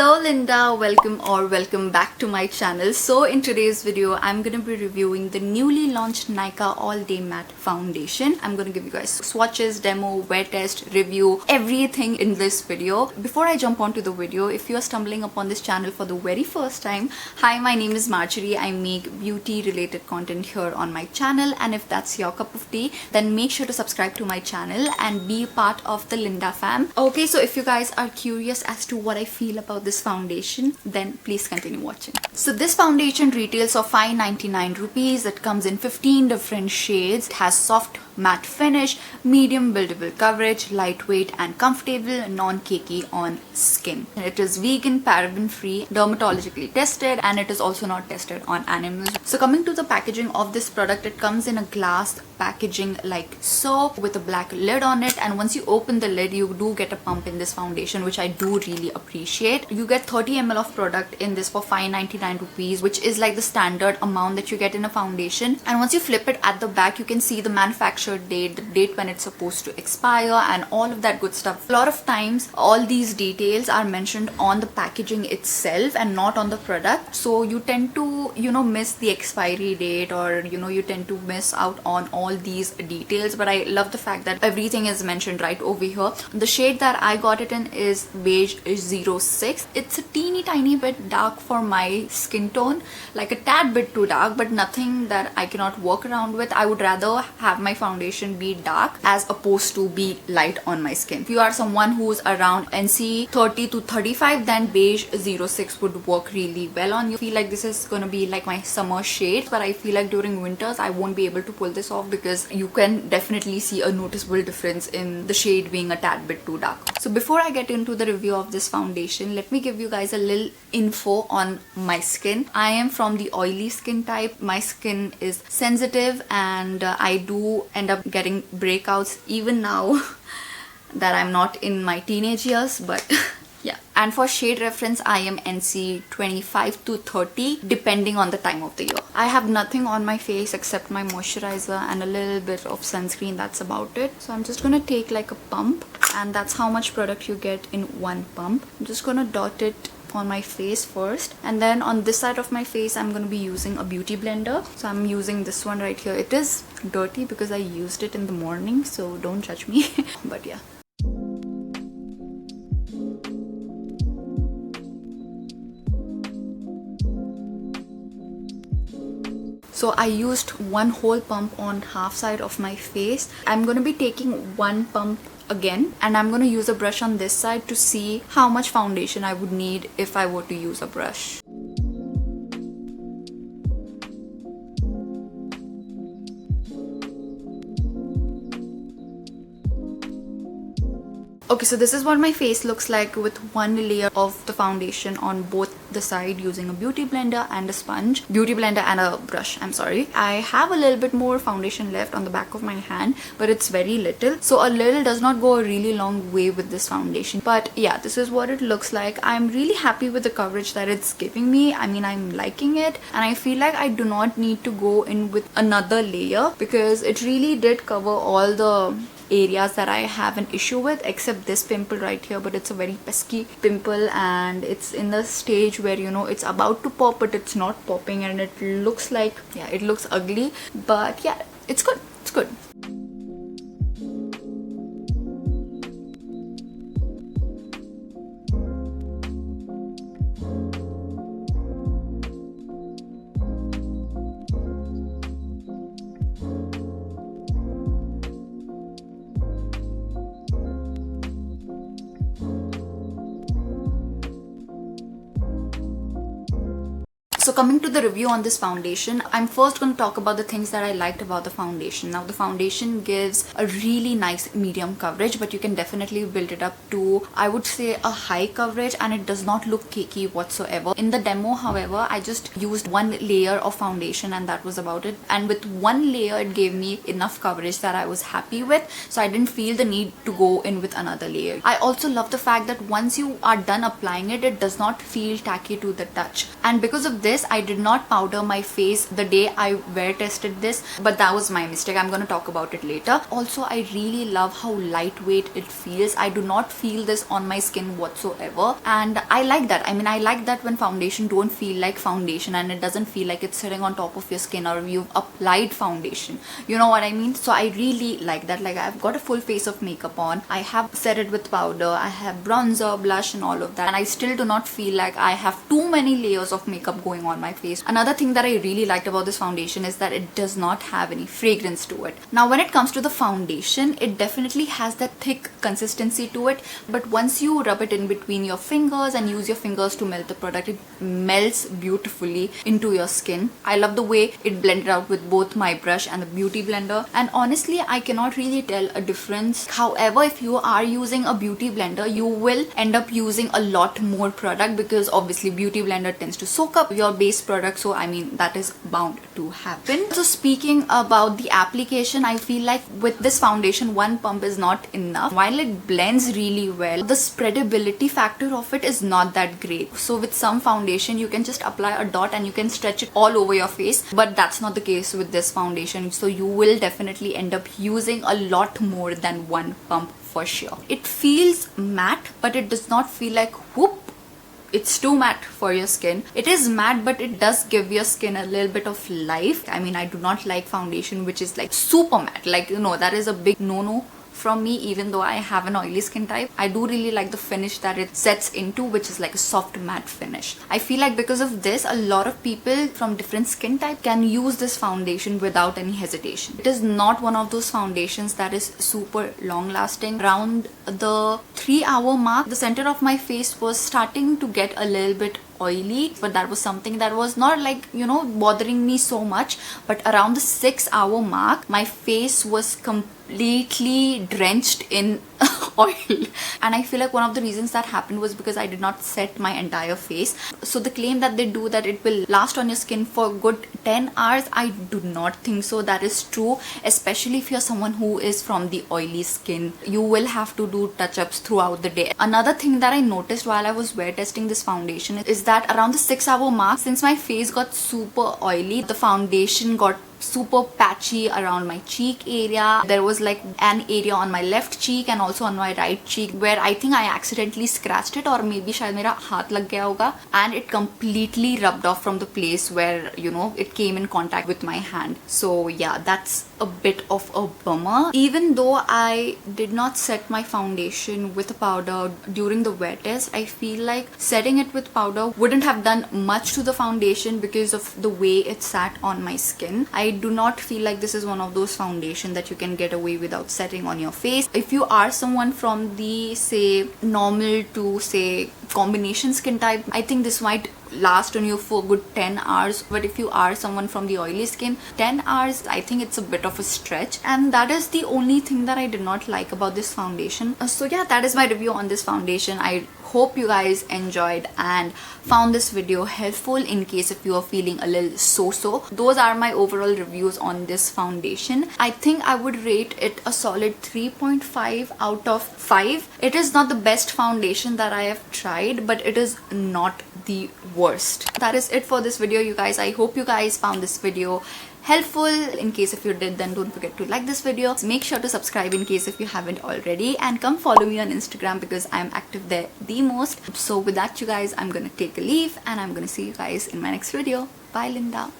Hello Linda, welcome back to my channel. So in today's video, I'm going to be reviewing the newly launched Nykaa All Day Matte Foundation. I'm going to give you guys swatches, demo, wear test, review, everything in this video. Before I jump onto the video, if you are stumbling upon this channel for the very first time, hi, my name is Marjorie. I make beauty related content here on my channel, and if that's your cup of tea, then make sure to subscribe to my channel and be part of the Linda fam. Okay, so if you guys are curious as to what I feel about this foundation, then please continue watching. So this foundation retails for 599 rupees. It comes in 15 different shades. It has soft matte finish, medium buildable coverage, lightweight and comfortable, non-cakey on skin. It is vegan, paraben free, dermatologically tested, and it is also not tested on animals. So coming to the packaging of this product, it comes in a glass packaging like so, with a black lid on it, and once you open the lid, you do get a pump in this foundation, which I do really appreciate. You get 30 ml of product in this for 599 rupees, which is like the standard amount that you get in a foundation. And once you flip it at the back, you can see the manufacturer date, the date when it's supposed to expire, and all of that good stuff. A lot of times all these details are mentioned on the packaging itself and not on the product, so you tend to miss the expiry date, or you tend to miss out on all these details. But I love the fact that everything is mentioned right over here. The shade that I got it in is beige 06. It's a teeny tiny bit dark for my skin tone, like a tad bit too dark, but nothing that I cannot work around with. I would rather have my foundation be dark as opposed to be light on my skin. If you are someone who's around NC 30 to 35, then beige 06 would work really well on you. I feel like this is gonna be like my summer shade, but I feel like during winters I won't be able to pull this off, because you can definitely see a noticeable difference in the shade being a tad bit too dark. So before I get into the review of this foundation, let me give you guys a little info on my skin. I am from the oily skin type. My skin is sensitive, and I do end up getting breakouts even now that I'm not in my teenage years, but yeah. And for shade reference, I am NC 25 to 30 depending on the time of the year. I have nothing on my face except my moisturizer and a little bit of sunscreen. That's about it. So I'm just gonna take like a pump, and that's how much product you get in one pump. I'm just gonna dot it on my face first, and then on this side of my face I'm going to be using a beauty blender. So I'm using this one right here. It is dirty because I used it in the morning, so don't judge me. But yeah. So I used one whole pump on half side of my face. I'm going to be taking one pump again, and I'm going to use a brush on this side to see how much foundation I would need if I were to use a brush. Okay, so this is what my face looks like with one layer of the foundation on both the side, using a beauty blender and a sponge. Beauty blender and a brush, I'm sorry. I have a little bit more foundation left on the back of my hand, but it's very little. So a little does not go a really long way with this foundation. But yeah, this is what it looks like. I'm really happy with the coverage that it's giving me. I mean, I'm liking it, and I feel like I do not need to go in with another layer, because it really did cover all the areas that I have an issue with, except this pimple right here. But it's a very pesky pimple, and it's in the stage where it's about to pop, but it's not popping, and it looks like, yeah, it looks ugly, but yeah, it's good. It's good. So coming to the review on this foundation, I'm first going to talk about the things that I liked about the foundation. Now, the foundation gives a really nice medium coverage, but you can definitely build it up to, I would say, a high coverage, and it does not look cakey whatsoever. In the demo, however, I just used one layer of foundation, and that was about it. And with one layer, it gave me enough coverage that I was happy with, so I didn't feel the need to go in with another layer. I also love the fact that once you are done applying it, it does not feel tacky to the touch. And because of this, this, I did not powder my face the day I wear tested this, but that was my mistake. I'm gonna talk about it later. Also, I really love how lightweight it feels. I do not feel this on my skin whatsoever, and I like that. I mean, I like that when foundation don't feel like foundation and it doesn't feel like it's sitting on top of your skin or you've applied foundation. You know what I mean? So I really like that. Like, I've got a full face of makeup on, I have set it with powder, I have bronzer, blush and all of that, and I still do not feel like I have too many layers of makeup going on my face. Another thing that I really liked about this foundation is that it does not have any fragrance to it. Now, when it comes to the foundation, it definitely has that thick consistency to it, but once you rub it in between your fingers and use your fingers to melt the product, it melts beautifully into your skin. I love the way it blended out with both my brush and the beauty blender, and honestly I cannot really tell a difference. However, if you are using a beauty blender, you will end up using a lot more product because obviously beauty blender tends to soak up your base product, so I mean that is bound to happen. So speaking about the application, I feel like with this foundation one pump is not enough. While it blends really well, the spreadability factor of it is not that great. So with some foundation you can just apply a dot and you can stretch it all over your face, but that's not the case with this foundation, so you will definitely end up using a lot more than one pump for sure. It feels matte, but it does not feel like whoop, it's too matte for your skin. It is matte, but it does give your skin a little bit of life. I mean, I do not like foundation which is like super matte, like, you know, that is a big no-no from me. Even though I have an oily skin type, I do really like the finish that it sets into, which is like a soft matte finish. I feel like because of this, a lot of people from different skin type can use this foundation without any hesitation. It is not one of those foundations that is super long lasting. Around the 3-hour mark, the center of my face was starting to get a little bit oily, but that was something that was not like, you know, bothering me so much. But around the 6-hour mark, my face was completely drenched in oil, and I feel like one of the reasons that happened was because I did not set my entire face. So the claim that they do that it will last on your skin for good 10 hours, I do not think so that is true, especially if you're someone who is from the oily skin. You will have to do touch-ups throughout the day. Another thing that I noticed while I was wear testing this foundation is that around the 6-hour mark, since my face got super oily, the foundation got super patchy around my cheek area. There was like an area on my left cheek and also on my right cheek where I think I accidentally scratched it, or maybe shayad mera haath lag gaya hoga, and it completely rubbed off from the place where, you know, it came in contact with my hand. So yeah, that's a bit of a bummer. Even though I did not set my foundation with a powder during the wear test, I feel like setting it with powder wouldn't have done much to the foundation because of the way it sat on my skin. I do not feel like this is one of those foundation that you can get away without setting on your face. If you are someone from the, say, normal to say combination skin type, I think this might last on you for good 10 hours. But if you are someone from the oily skin, 10 hours, I think it's a bit of a stretch, and that is the only thing that I did not like about this foundation. So yeah, that is my review on this foundation. I hope you guys enjoyed and found this video helpful in case if you are feeling a little so-so. Those are my overall reviews on this foundation. I think I would rate it a solid 3.5 out of 5. It is not the best foundation that I have tried, but it is not the worst. That is it for this video, you guys. I hope you guys found this video helpful. In case if you did, then don't forget to like this video. Make sure to subscribe in case if you haven't already, and come follow me on Instagram because I'm active there the most. So with that, you guys, I'm gonna take a leave and I'm gonna see you guys in my next video. Bye, Linda.